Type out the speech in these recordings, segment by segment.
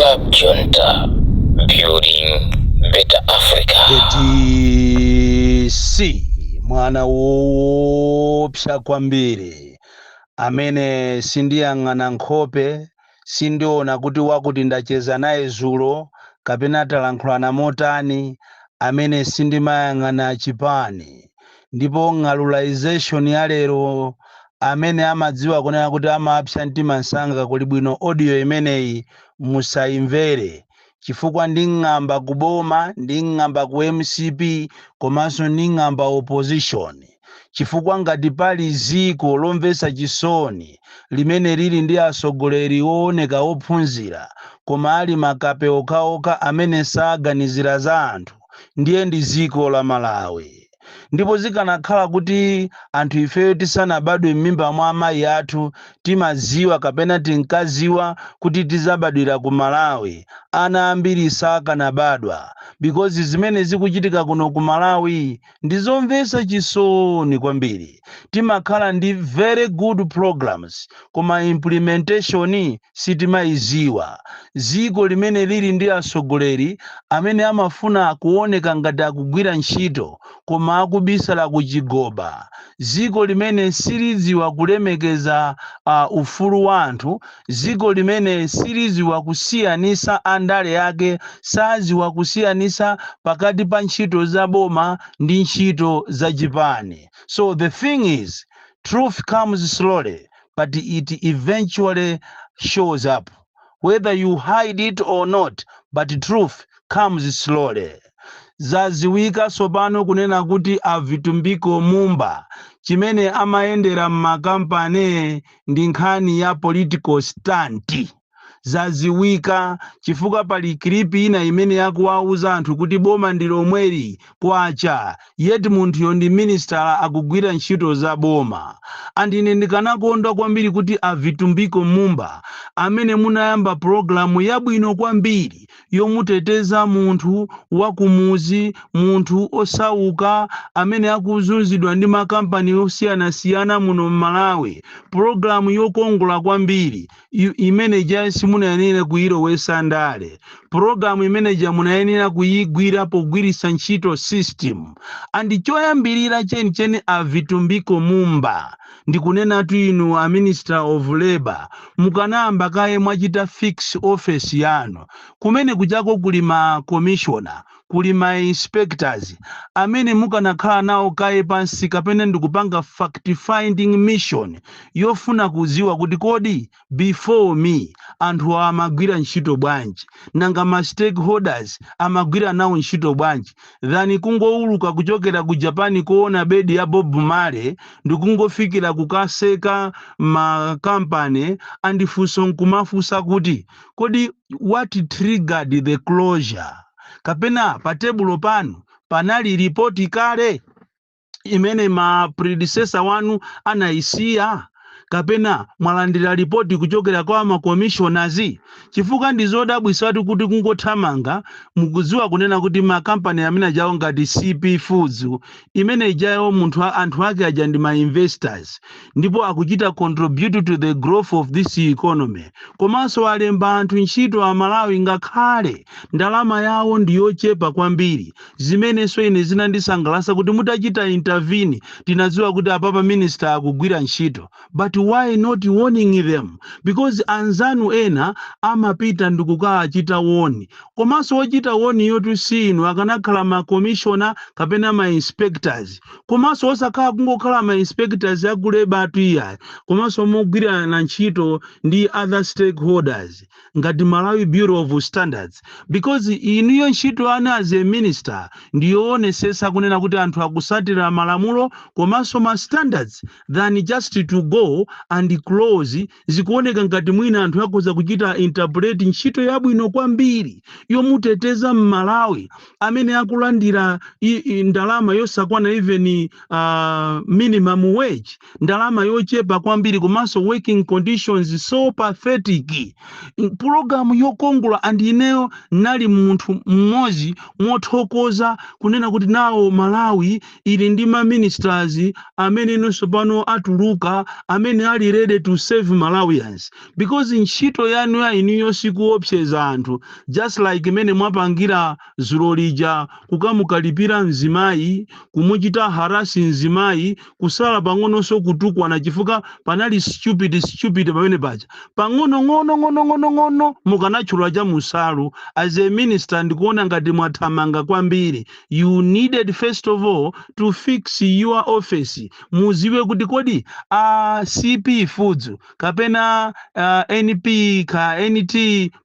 Club Junta, building better Africa. Si mwana woopsa kwambiri amene sindiyang'ana nkhope, sindiona kuti wakuti ndacheza naye zulo kapena talankhulana motani, amene sindimayang'ana chipani. Ndipo ng'alulization ya lero amene amadziwa kunena kuti amapsa mtima msanga kuli bwino audio imeneyi musayimvere, chifukwa nding'amba kuboma, nding'amba ku MCP, komanso nding'amba opposition. Chifukwa ngati pali ziko lomvetsa chisoni limene lili ndi atsogoleri ooneka ophunzira koma ali makape okhaokha amene saganizira za anthu, ndiye ndi ziko la Malawi. Ndipo zikanakhala kuti anthu ifeyo tisanabadwe m'mimba mwa amayi athu timaziwa kapena tinkaziwa kuti tizabadwira ku Malawi, ana ambiri sakanabadwa, because zimene zikuchitika kuno ku Malawi ndizomvetsa chisoni kwambiri. Timakhala ndi very good programs koma implementation sitimayiziwa. Ziko limene lili ndi atsogoleri amene amafuna kuoneka ngati akugwira ntchito koma akubisala kuchigoba. Ziko limene silidziwa kulemekeza ufulu wa anthu. Ziko limene silidziwa kusiyanisa andale yake, sadziwa kusiyanisa pakati pa ntchito za boma ndi ntchito za chipani. So the thing is, truth comes slowly, but it eventually shows up. Whether you hide it or not, but truth comes slowly. Zaziwika sopano kunena kuti Avitumbiko Mumba chimene amayendera m'makampani ndi nkhani ya political stunt. Zaziwika chifukwa pali klipi ina imene yakuwauza anthu kuti boma ndi lomweli kwacha, yeti munthuyo ndi minister akugwira ntchito za boma. Andine ndikanakondwa kwambiri kuti Avitumbiko Mumba amene munayamba programu yabwino kwambiri yomuteteza munthu wakumuzi, munthu osauka amene akuzunzidwa ndi makampani osiyanasiyana muno Malawi, programu yokongola kwambiri imene jasi munayenera kuyilowesa ndale, programu imene munayenera kuyigwira pogwirisa ntchito system. Andi choyambirira chenicheni Avitumbiko Mumba ndikunena tu inu a Minister of Labor mukanamba kaye mwachita fix office yanu kumene kuchako kuli ma commissioner, kuli ma inspectors amene mukanakhala nawo kaye pansi kapena ndikupanga fact finding mission yofuna kuziwa kuti kodi before me anthu amagwira ntchito bwanji, nanga ma stakeholders amagwira nawo ntchito bwanji, than kungouluka kuchokera ku Japan kuona bedi ya Bob Marley ndikungofikira kukaseka ma company andifunso nkumafunsa kuti kodi what triggered the closure, kapena pa tebulo panu panali ripoti kale imene ma predecessor wanu anaisiya, kapena mwalandira ripoti kuchokera kwa ma commissioners. Chifukwa ndizodabwisa kuti kungothamanga mukuziwa kunena kuti ma company amene ajawo ngati CP Foods imene ijayo munthu anthu ake aja ndi ma investors ndipo akuchita contribute to the growth of this economy, komanso alemba anthu ntchito a Malawi ngakhale ndalama yawo ndiyochepa kwambiri. Zimenenso ine zinandisangalatsa kuti mutachita intervene tinaziwa kuti apapa minister akugwira ntchito, but why not warning them? Because anzanu ena amapita ndikukachita woni, komanso ochita woni yotu sinu akanakhala ma commissioner kapena ma inspectors, komanso osakhala kungokhala ma inspectors akuleba atu iya, komanso mogwira na ntchito ndi other stakeholders ngati Malawi Bureau of Standards, because iniyo ntchito ana as a minister ndiyoonesesa kunena kuti anthu akusatira malamulo komanso ma standards than just to go and close. Zikuoneka ngati mwina anthu akoza kuchita interpret ntchito yabwino kwambiri yomuteteza Malawi amene akulandira ndalama yosakwana even minimum wage, ndalama yochepa kwambiri komanso working conditions so pathetic. Programu yokongola andi ineyo nali munthu mmozi mothokoza kunena kuti nawo Malawi ili ndi ma ministers amene inonso pano atuluka amene amene ali ready to save Malawians, because ntchito yanu ya iniyo sikuopseza anthu, just like imene mwapangira zulo lija kukamukalipira mzimayi, kumuchita harasi mzimayi, kusala pang'ononso kutukwana chifukwa panali stupid pamene paja pang'ono mukanatchula cha musalu. As a minister ndikuona ngati mwathamanga kwambiri. You needed first of all to fix your office. Muziwe kuti kodi CP Foods kapena NP ka NT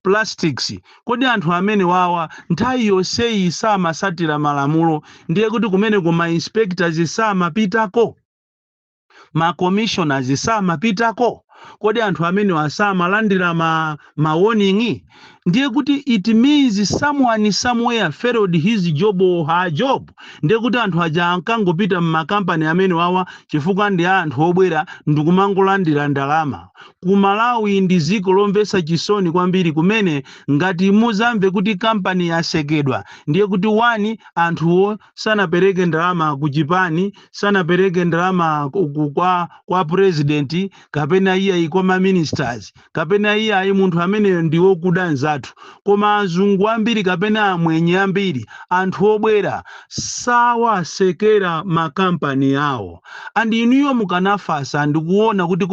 Plastics, kodi anthu amene wawa nthawi yonseyi samasatira malamulo, ndiye kuti kumene kuma inspectors samapitako, ma commissioners samapitako, kodi anthu amene wasamalandira ma warning, ndiye kuti it means someone somewhere failed his job or her job. Ndiye kuti anthu aja ankangopita m'makampani amene wawa chifukwa ndi anthu obwera ndikumangolandira ndalama. Ku Malawi ndi dziko lomvetsa chisoni kwambiri kumene ngati muzamve kuti kampani yasekedwa, ndiye kuti wani anthuwo sanapereke ndalama ku chipani, sanapereke ndalama kwa president, kapena iye kwa ma ministers, kapena iye ayi munthu amene ndiwo kuda nzathu, koma azungu ambiri kapena amwenye ambiri anthu obwera sawasekera makampani yawo. And inuyo mukanafasa ndikuona kuti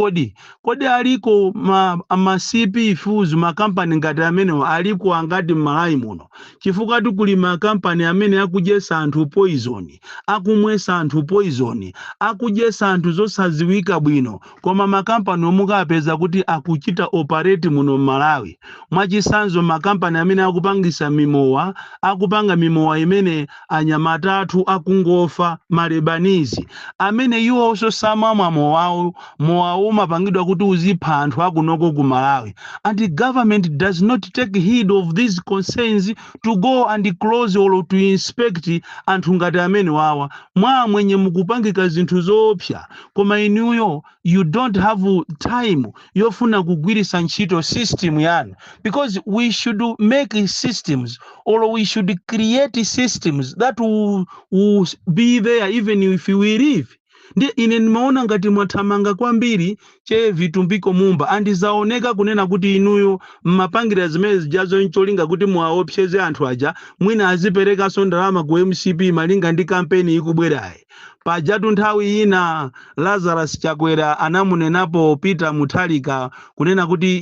kodi aliko ma CP Foods makampani ngati amenewo aliko angati m'Malawi muno, chifukwa kuli makampani amene akudyesa anthu poison, akumwesa anthu poison, akudyesa anthu zosaziwika bwino, koma makampani omukapeza kuti akuchita operate muno m'Malawi. Mwachisanzo makampani amene akupangisa mimowa, akupanga mimowa imene anyamata athu akungofa malebanizi, amene iwo also samamwa mowawo mapangidwa kuti uzipha anthu akunoko ku Malawi. And the government does not take heed of these concerns to go and close or to inspect anthu ngati amene wawa. Mwenye mukupangika zinthu zoopsa, koma inuyo you don't have time yofuna kugwirisa ntchito system yanu, because we should make systems, or we should create systems that will be there even if we leave. Ndi ine nimaona ngati mwathamanga kwambiri che vitumbiko mumba, andizaoneka kunena kuti inuyo mmapangira zimene zijazo ncholinga kuti muwaopseze anthu aja, mwina azipereka ndalama ku MCP malinga ndi kampeni ikubwerayi. Pajatu nthawi ina Lazarus Chakwera anamunenapo Peter Mutharika kunena kuti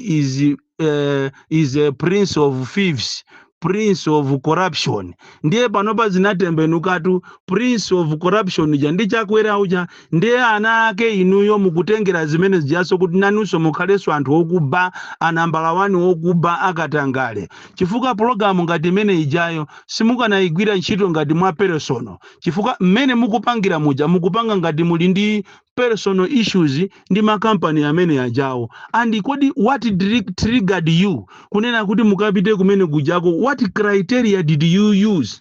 is a prince of thieves, prince of corruption. Ndiye panopa zinatembenukatu prince of corruption ja ndi Chakwera uja, ndiye ana ake inuyo mukutengera zimene zijaso kuti nanunso mukhaleso anthu okuba, anambala 1 okuba akatangale. Chifukwa programu ngati imene ijayo simukanayigwira ntchito ngati mwa personal, chifukwa mmene mukupangira muja mukupanga ngati muli ndi personal issues ndi makampani amene ajawo. And kodi what triggered you kunena kuti mukapite kumene kujako? What criteria did you use?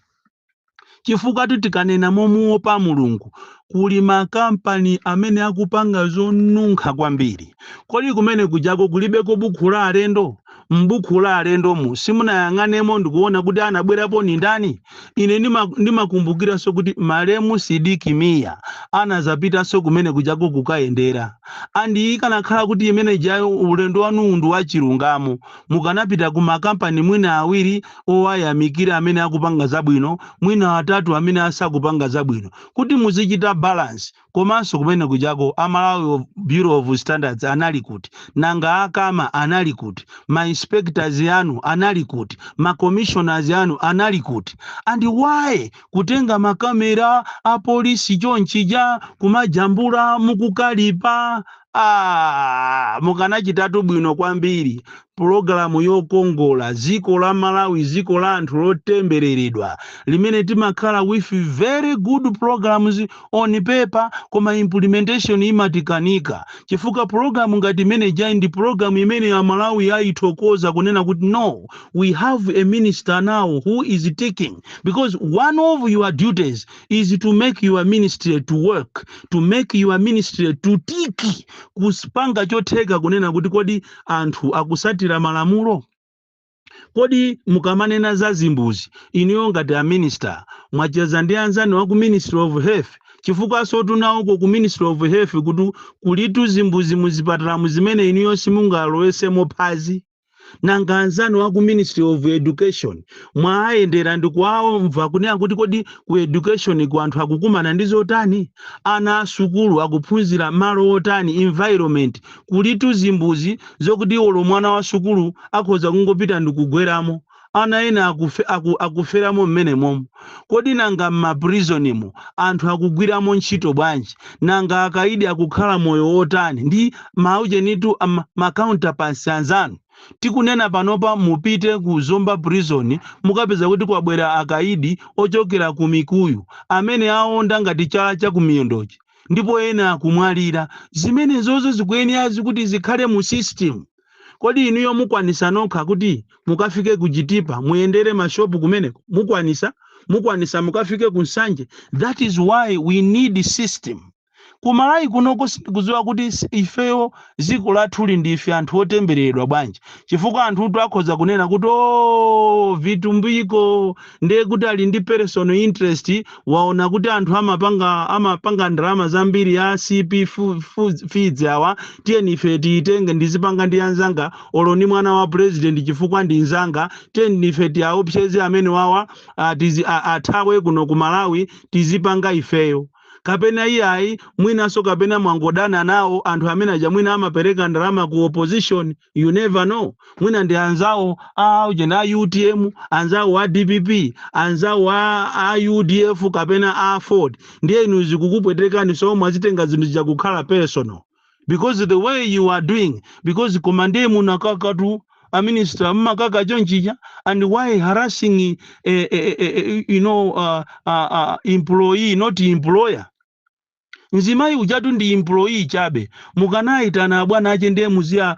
Chifukwa tikanena momuopa Mulungu, kuli makampani amene akupanga zonunkha kwambiri. Kodi kumene kujako kulibeko buku la alendo? Mbuku la alendo mu simunayang'anemo ndikuona kuti anabwerapo ni ndani? Ine ndimakumbukira so kuti Malemu Sidiki Miya anazapita so kumene kujako kukayendera. Andi ikanakhala kuti imene ijayo ulendo wanu ndu wachilungamo, mukanapita ku makampani mwina awiri owayamikira amene akupanga zabwino, mwina atatu amene asakupanga zabwino, kuti muzichita balance. Komanso kumene kujako Malawi Bureau of Standards anali kuti, nanga akama anali kuti, ma inspectors yanu anali kuti, ma commissioners yanu anali kuti. And why kutenga makamera a polisi chonchija kumajambula mukukalipa? Mukanachitatu bwino kwambiri programu yokongola ziko la Malawi, ziko la anthu lotembereredwa limene timakhala with very good programs on paper, koma implementation imatikanika. Chifukwa programu ngati imene jai ndi programu imene ya Malawi yaithokoza kunena kuti no, we have a minister now who is taking, because one of your duties is to make your ministry to work, to make your ministry to tiki, kuspanga chotheka kunena kuti kodi anthu akusatira malamulo. Kodi mukamanena za zimbuzi, iniyo ngati a minister mwacheza ndi anzani wa ku Ministry of Health, chifukwa sotunauko ku Ministry of Health kuti kulitu zimbuzi muzipatala zimene iniyo simungalowesemo phazi. Nanga anzanu wa ku Ministry of Education mwaayendera ndikuwaomva kunena kuti kodi ku education ku anthu akukumana ndi zotani, ana asukulu akuphunzira malo otani, environment kulitu zimbuzi zokuti olo mwana wa sukulu akhoza kungopita ndikugweramo, ana ena akuferamo mmene momo. Kodi nanga m'maprisonimo anthu akugwiramo ntchito bwanji, nanga akaidi akukhala moyo wotani ndi maujenitu ma-counterparts anzanu. Tikunena panopa mupite ku Zomba prison mukapeza kuti kwabwera akaidi ochokera ku Mikuyu amene aonda ngati chala cha kumiyondochi ndipo ena akumwalira. Zimene zozo zikuyenera kuti zikhale mu system. Kodi inuyo mukwanisa nokha kuti mukafike ku Chitipa muyendere mashopu kumeneko mukwanisa mukafike ku Nsanje? That is why we need a system. Kumalawi kunoko kuziwa kuti ifeyo ziko lathu ndife anthu otembereredwa bwanji, chifukwa anthu akhoza kunena kuti vitumbiko ndiye kuti ali ndi personal interest, waona kuti anthu amapanga ndalama zambiri ya CP feeds awa tiyeni ife titenge ndizipanga ndi anzanga, olo ni mwana wa president chifukwa ndi nzanga, tiyeni ife tiaopseze amene wawa athawe kuno ku Malawi tizipanga ifeyo. Kapena iyayi mwinaso kapena mwangodana nawo anthu amene aja mwina amapereka ndalama ku opposition, you never know. Mwina ndi anzawo ujena UTM, anzawo a DPP, anzawo a UDF kapena a Ford. Ndiye inu zikukupwetekani so mwazitenga zinthu zikukhala personal. Because the way you are doing, because komande munakakatu a minister makaka chonchicha, and why harassing employee not employer. Nzimayi ujatu ndi employee chabe mukanaitana abwana ache ndiye muzia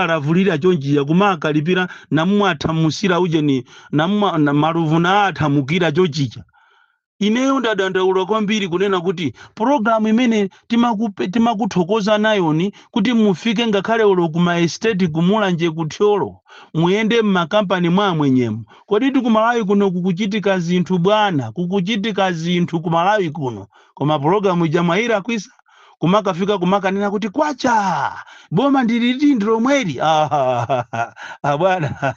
alavulira chonchiya kumaka lipira namumwe athamusira ujeni namumwe maluvuna athamukira chonchicha. Ineyo ndadandaula kwambiri kunena kuti program imene timakuthokoza nayoni kuti mufike ngakhale olo kuma estate kumulanje kutyolo muyende m'makampani mwenyemo. Kodi ku Malawi kuno kukuchitika zinthu bwana, kukuchitika zinthu ku Malawi kuno, koma program ija mwaira kwisa kumakafika kumakanena kuti kwacha boma ndiliti ndilomweri bwana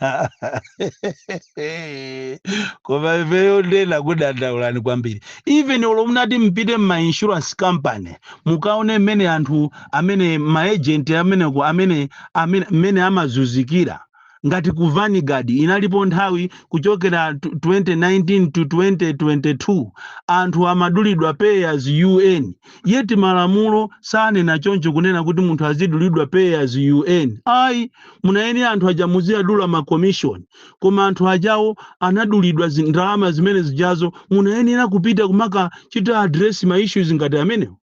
koma ifeyo ndena kudandaulani kwambiri. Even olo munati mpite ma insurance company mukaone mmene anthu amene maagent amene amazuzikira ngati ku Vanguard inalipo nthawi kuchokera 2019 to 2022 anthu amadulidwa pay as UN, yeti malamulo sanena choncho kunena kuti munthu azidulidwa pay as UN. Ayi munayenera anthu aja muziyadula ma commission, koma anthu ajawo anadulidwa ndalama zimene zijazo munayenera kupita kumaka chita address ma issues ngati amenewo.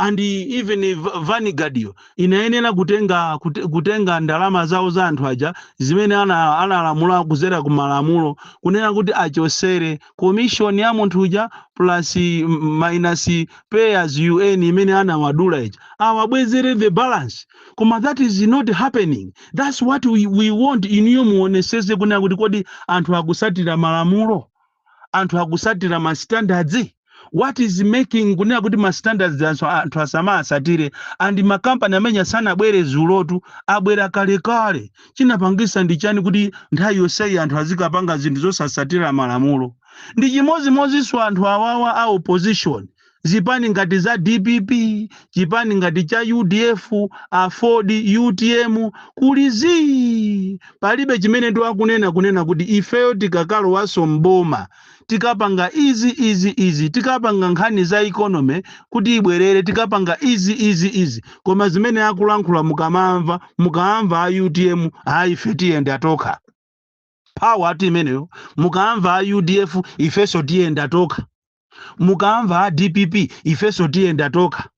And even Vanguard inayenera kutenga ndalama zawo za anthu aja zimene analamula kuzera ku malamulo kunena kuti achosere commission ya munthu uja plus minus pay as UN imene anawadula ija awabwezere the balance. Koma that is not happening. That's what we want iniyo muonesese kunena kuti kodi anthu akusatira malamulo, anthu akusatira ma standards. What is making kunena kuti ma standards anthu asamasatire, and makampani amenya sana bwere zulotu abwera kale chinapangisa ndi chani kuti nthawi yonse anthu azikapanga zinthu zosasatira malamulo. Ndi chimozimozi so anthu awawa a opposition zipani ngati za DPP, chipani ngati cha UDF, a Ford, UTM kulizi palibe chimene kunena kuti ifeyo tikakalo waso mboma tikapanga easy tikapanga nkhani za economy kuti ibwerere tikapanga easy koma zimene akulankhula mukamva a UTM ife tiyenda toka power ati imeneyo, mukamva a UDF ifeso tiyenda toka, mukamva a DPP ifeso tiyenda toka,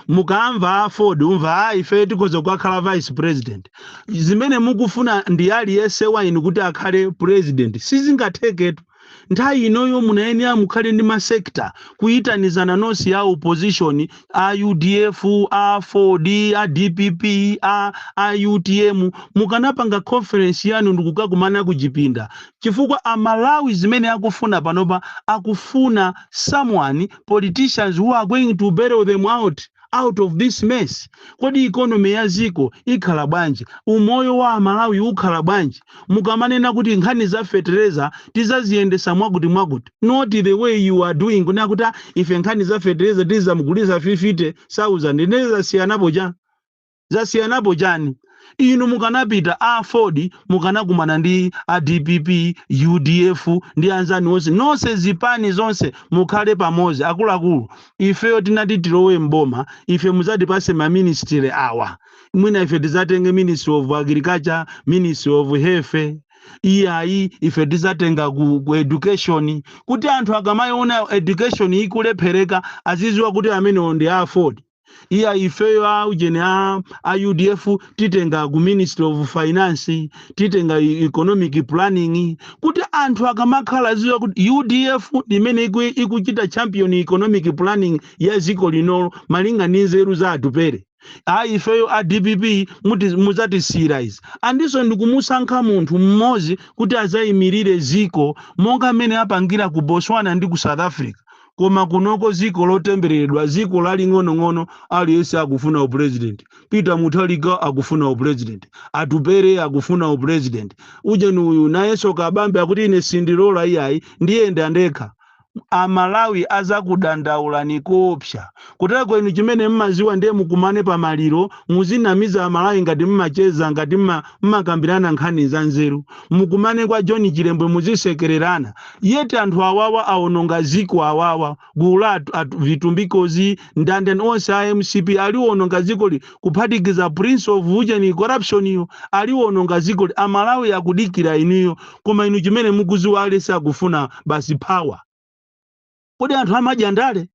mukamva a Ford umva ife tikoza kukhala vice president. Zimene mukufuna ndi aliyese wainu kuti akhale president sizingatheketu. nthawi inoyo munayenera mukhale ndi masekta kuyitanizana nonse ya opposition a UDF a 4D a DPP a UTM mukanapanga conference yanu ndikukakumana kujipinda chifukwa amalawi zimene akufuna panopa akufuna someone politicians who are going to bail them out of this mess. Kodi economy ya ziko ikhala bwanji, umoyo wa Malawi ukhala bwanji, mukamanena kuti nkhani za fertilizer tizaziyendesa mwakuti not the way you are doing kuna kuti ife nkhani za fertilizer tizamugulisa 50,000 ndineza zasiyanapo chani inu mukanapita a Ford mukanakumana ndi a DPP UDF ndi anzani onse nonse zipani zonse mukhale pamozi akuluakulu ifeyo tinati tilowe mboma ife muzatipase ma ministry awa mwina ife tizatenge Ministry of Agriculture, Ministry of Health iyayi ife tizatenga ku education kuti anthu akamayiona education ikulephereka aziziwa kuti amene ndi a Ford iya ifeyo aujene a UDF titenga ku Ministry of Finance titenga economic planning kuti anthu akamakhala aziwa kuti UDF imene ikuchita champion economic planning ya ziko linolo malinga ndi nzeru za atupere ifeyo a DPP muzati serious andiso ndikumusankha munthu mmozi kuti azayimirire ziko monga mene apangira ku Botswana ndi ku South Africa koma kunoko ziko lotembereredwa ziko laling'ono aliyense akufuna upresident Peter Mutharika akufuna upresident atupere akufuna upresident ujeni uyu nayenso kabambe akuti ine sindilola iyayi ndiyenda ndekha amalawi azakudandaula nikopsha kutaka kwenu chimene mmaziwa ndiye mukumane pamaliro muzinamiza amalawi ngati mmacheza ngati mmakambirana nkhani za nzeru mukumane kwa John Chilembwe muzisekererana yeti anthu awawa aononga ziko awawa gula vitumbikozi ndande onse a MCP aliwononga ziko kuphatikiza Prince of Ujeni corruption iyo aliwononga ziko amalawi akudikira iniyo koma inu chimene mukuziwa alese akufuna basi power kodi anthu amajandale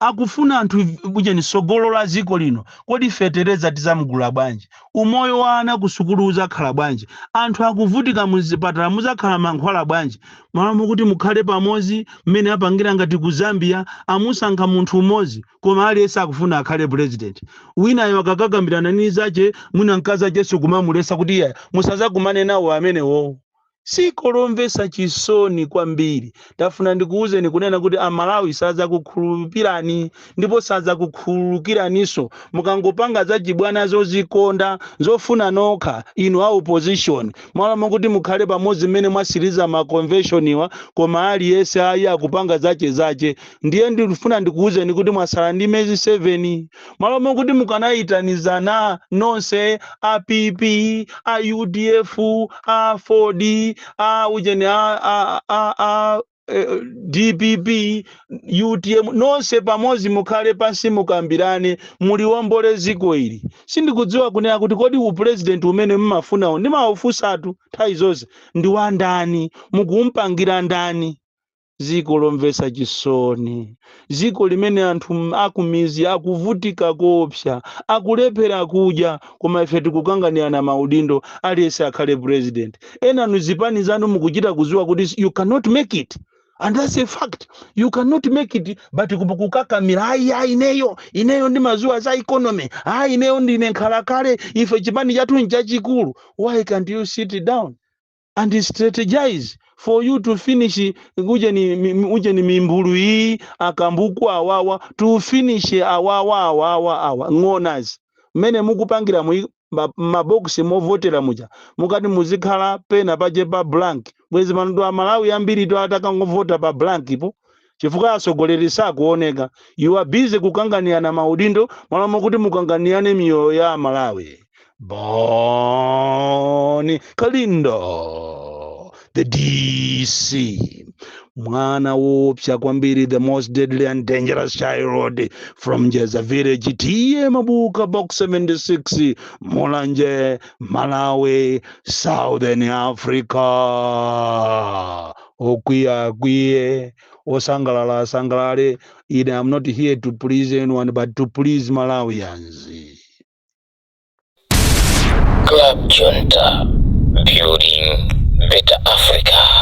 akufuna anthu ujeni sogolola ziko lino kodi fetereza tizamugula bwanji umoyo wa ana kusukulu uzakhala bwanji anthu akuvutika muzipatala muzakhala mankhwala bwanji malamu kuti mukhale pamozi mmene apangira ngati ku Zambia amusankha munthu umozi koma aliyense akufuna akhale president wina ayo akakagambirana ni zache mwina mkaza Jesu kumamulesa kuti iye musazakumane nawo amenewo sikolomvesa chisoni kwambiri tafuna ndikuuzeni kunena kuti amalawi saza kukhulupirani ndipo saza kukhulukiraniso mukangopanga za jibwana zozikonda zofuna nokha inu a opposition malamu kuti mukhale pamozi mmene mwasiriza ma convention iwa koma aliyense ayi akupanga zache ndiye ndifuna ndikuuzeni kuti mwasala ndi mezi 7 malamu kuti mukanayitanizana nonse a PP a UDF a 4D ujeni DPP UTM nonse pamozi mukhale pansi mukambirane muliwombole ziko ili sindikudziwa kunena kuti kodi upresident umene mmafunawo ndi maufusatu nthawi zonse ndi wa ndani mukumpangira ndani ziko lomvesa chisoni ziko limene anthu akumizi akuvutika kopsha akulephera kudya koma ife tikukanganirana maudindo aliyense akhale president ena nuzipani zanu mukuchita kuziwa kuti you cannot make it and that's a fact you cannot make it but kukakamira ineyo ndi mazuwa za economy ineyo ndine nkhalakale ife chipani chathu nchachikulu why can't you sit down and strategize for you to finish ujeni mimbulu hii akambuku awawa to finish awawa ngonas mene mukupangira maboksi movotera muja mukati muzikhala pena paje pa blank bwezi mandu amalawi ambiri to atakangovota pa blank ipo chifukwa asogoleri sakuoneka you are busy kukanganiana maudindo malamu kuti mukanganiane miyoyo ya Malawi Boni Kalindo the DC mwana wopsha kwambiri the most deadly and dangerous child from Jeza village TM Mabuka box 76 Mulanje Malawi Southern Africa okwiye osangalale I'm not here to please anyone but to please Malawians. Club Junta, building better Africa.